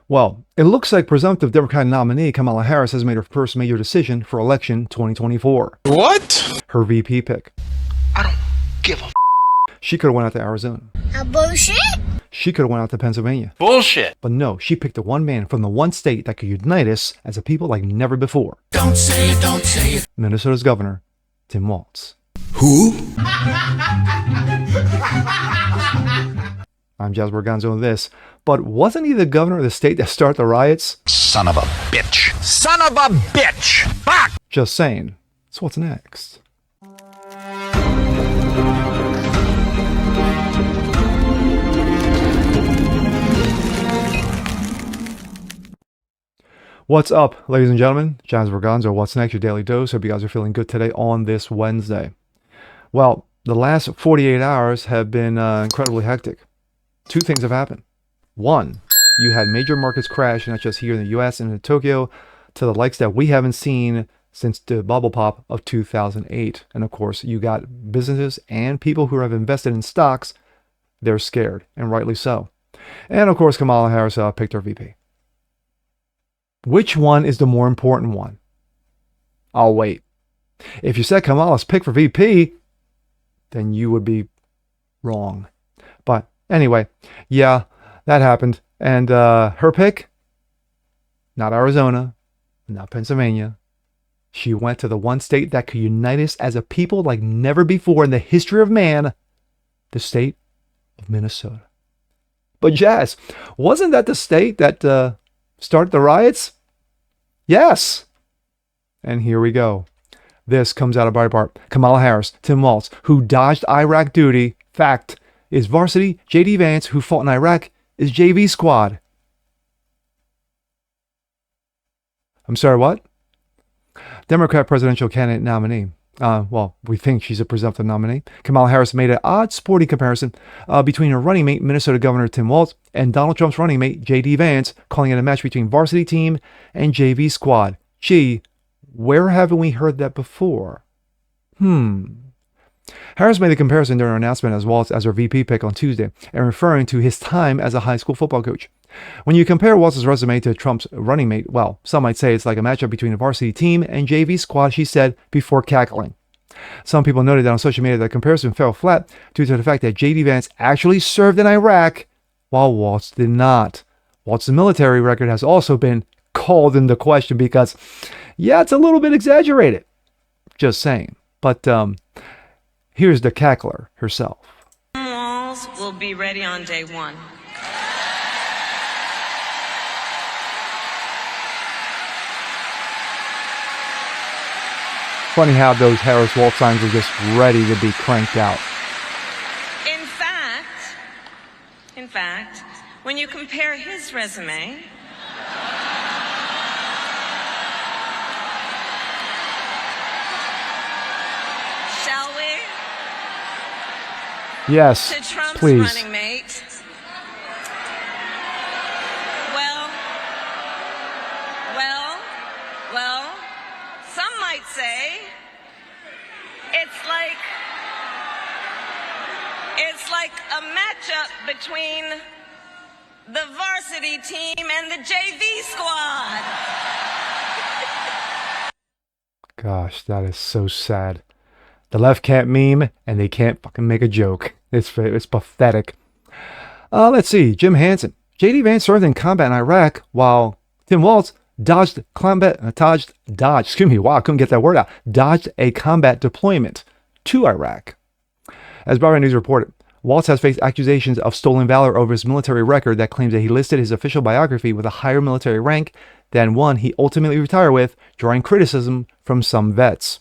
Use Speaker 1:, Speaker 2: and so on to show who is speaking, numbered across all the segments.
Speaker 1: Well, it looks like presumptive Democratic nominee Kamala Harris has made her first major decision for election 2024.
Speaker 2: What?
Speaker 1: Her VP pick.
Speaker 2: I don't give a
Speaker 1: She could have went out to Arizona.
Speaker 3: Bullshit?
Speaker 1: She could have went out to Pennsylvania.
Speaker 2: bullshit.
Speaker 1: But no, she picked the one man from the one state that could unite us as a people like never before.
Speaker 2: Don't say it, don't say it.
Speaker 1: Minnesota's governor, Tim Walz.
Speaker 2: Who?
Speaker 1: I'm Jasper Gonzo with this. But wasn't he the governor of the state that started the riots?
Speaker 2: Son of a bitch. Son of a bitch. Fuck.
Speaker 1: Just saying. So what's next? What's up, ladies and gentlemen? Jasper Gonzo, what's next? Your daily dose. Hope you guys are feeling good today on this Wednesday. Well, the last 48 hours have been incredibly hectic. Two things have happened. One, you had major markets crash, not just here in the US and in Tokyo, to the likes that we haven't seen since the bubble pop of 2008. And of course, you got businesses and people who have invested in stocks. They're scared, and rightly so. And of course, Kamala Harris picked her VP. Which one is the more important one? I'll wait. If you said Kamala's pick for VP, then you would be wrong. But anyway, yeah, that happened. And her pick, not Arizona, not Pennsylvania. She went to the one state that could unite us as a people like never before in the history of man, the state of Minnesota. But Jazz, wasn't that the state that started the riots? Yes. And here we go. This comes out of Breitbart. Kamala Harris, Tim Walz, who dodged Iraq duty. Fact is varsity. J.D. Vance, who fought in Iraq, is JV squad. I'm sorry, what? Democrat presidential candidate nominee. Well, we think she's a presumptive nominee. Kamala Harris made an odd sporting comparison between her running mate, Minnesota Governor Tim Walz, and Donald Trump's running mate, J.D. Vance, calling it a match between varsity team and JV squad. Gee, where haven't we heard that before? Harris made the comparison during her announcement as Walz as her VP pick on Tuesday, and referring to his time as a high school football coach. When you compare Walz's resume to Trump's running mate, well, some might say it's like a matchup between a varsity team and JV squad, she said before cackling. Some people noted that on social media the comparison fell flat due to the fact that J.D. Vance actually served in Iraq, while Walz did not. Walz's military record has also been called into question because, yeah, it's a little bit exaggerated. Just saying. But here's the cackler herself.
Speaker 4: Walz will be ready on day one.
Speaker 1: Funny how those Harris Walz signs are just ready to be cranked out.
Speaker 4: In fact, when you compare his resume shall we?
Speaker 1: Yes,
Speaker 4: To Trump's
Speaker 1: please.
Speaker 4: running mate. Well, some might say it's like a matchup between the varsity team and the JV squad.
Speaker 1: Gosh, that is so sad. The left can't meme, and they can't fucking make a joke. It's pathetic. Let's see. Jim Hansen. J.D. Vance served in combat in Iraq, while Tim Walz dodged a combat deployment to Iraq. As Breitbart News reported, Walz has faced accusations of stolen valor over his military record that claims that he listed his official biography with a higher military rank than one he ultimately retired with, drawing criticism from some vets.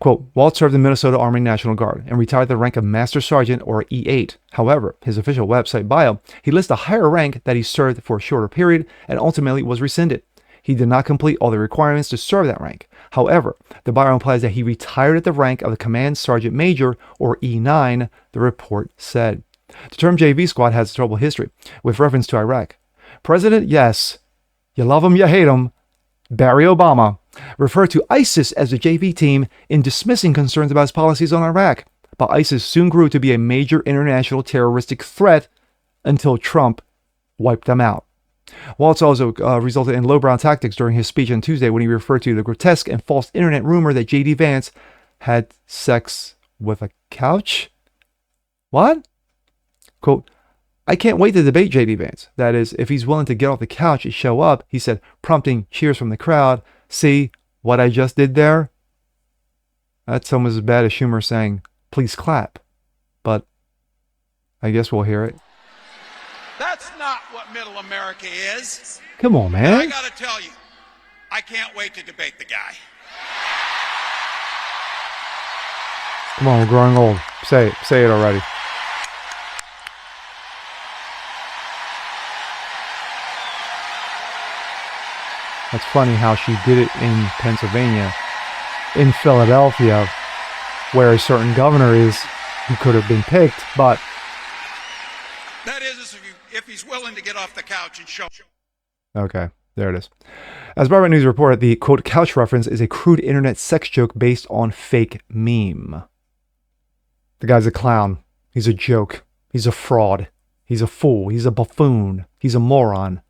Speaker 1: Quote, Walz served in Minnesota Army National Guard and retired at the rank of Master Sergeant or E8. However, his official website bio, he lists a higher rank that he served for a shorter period and ultimately was rescinded. He did not complete all the requirements to serve that rank. However, the bio implies that he retired at the rank of the Command Sergeant Major or E9, the report said. The term JV squad has a troubled history, with reference to Iraq. President, yes, you love him, you hate him, Barry Obama, referred to ISIS as the JV team in dismissing concerns about his policies on Iraq, but ISIS soon grew to be a major international terroristic threat until Trump wiped them out. Walz also resulted in lowbrow tactics during his speech on Tuesday when he referred to the grotesque and false internet rumor that J.D. Vance had sex with a couch. What? Quote, I can't wait to debate J.D. Vance. That is, if he's willing to get off the couch and show up, he said, prompting cheers from the crowd. See what I just did there? That's almost as bad as Schumer saying, please clap. But I guess we'll hear it.
Speaker 2: That's not what middle America is.
Speaker 1: Come on,
Speaker 2: I
Speaker 1: man.
Speaker 2: gotta tell you, I can't wait to debate the guy.
Speaker 1: Come on, we're growing old. Say it. Say it already. That's funny how she did it in Pennsylvania, in Philadelphia, where a certain governor is who could have been picked, but
Speaker 2: That is, if he's willing to get off the couch and show.
Speaker 1: okay, there it is. As Breitbart News reported, the quote couch reference is a crude internet sex joke based on fake meme. The guy's a clown. He's a joke. He's a fraud. He's a fool. He's a buffoon. He's a moron.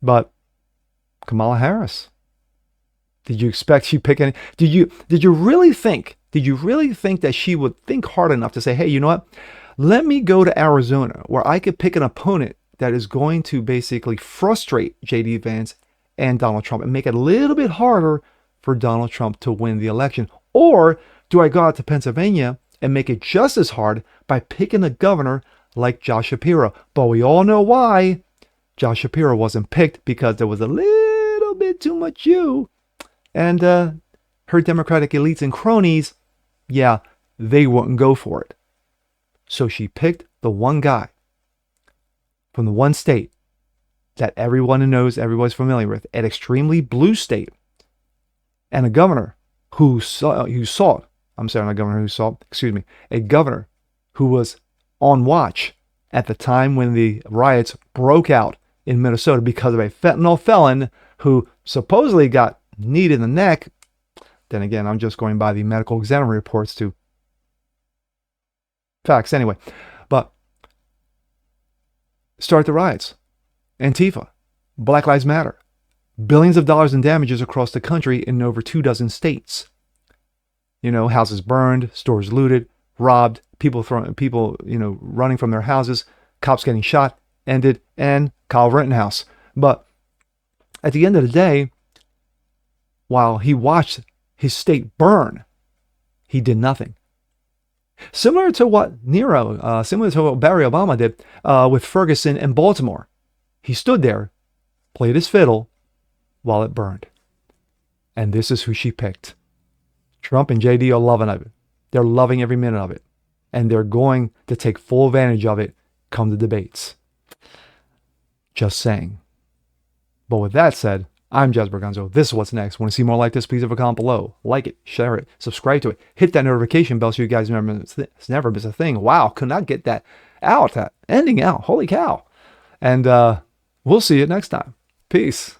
Speaker 1: But Kamala Harris. Did you expect she'd pick any? Did you really think that she would think hard enough to say, hey, you know what? Let me go to Arizona where I could pick an opponent that is going to basically frustrate J.D. Vance and Donald Trump and make it a little bit harder for Donald Trump to win the election? Or do I go out to Pennsylvania and make it just as hard by picking a governor like Josh Shapiro? But we all know why Josh Shapiro wasn't picked, because there was a little bit too much you. And her Democratic elites and cronies, yeah, they wouldn't go for it. So she picked the one guy from the one state that everyone knows, everybody's familiar with, an extremely blue state, and a governor a governor who was on watch at the time when the riots broke out in Minnesota because of a fentanyl felon who supposedly got kneed in the neck. Then again, I'm just going by the medical examiner reports to facts anyway. But start the riots. Antifa, Black Lives Matter, billions of dollars in damages across the country in over 24 states. You know, houses burned, stores looted, robbed, people running from their houses, cops getting shot, ended, and Kyle Rittenhouse. But at the end of the day, while he watched his state burn, he did nothing. Similar to what Barry Obama did with Ferguson and Baltimore. He stood there, played his fiddle while it burned. And this is who she picked. Trump and JD are loving it. They're loving every minute of it. And they're going to take full advantage of it come the debates. Just saying. But with that said, I'm Jasper Gonzo. This is What's Next. Want to see more like this? Please leave a comment below. Like it, share it, subscribe to it. Hit that notification bell so you guys remember it's never miss a thing. Wow, could not get that ending out. Holy cow. And we'll see you next time. Peace.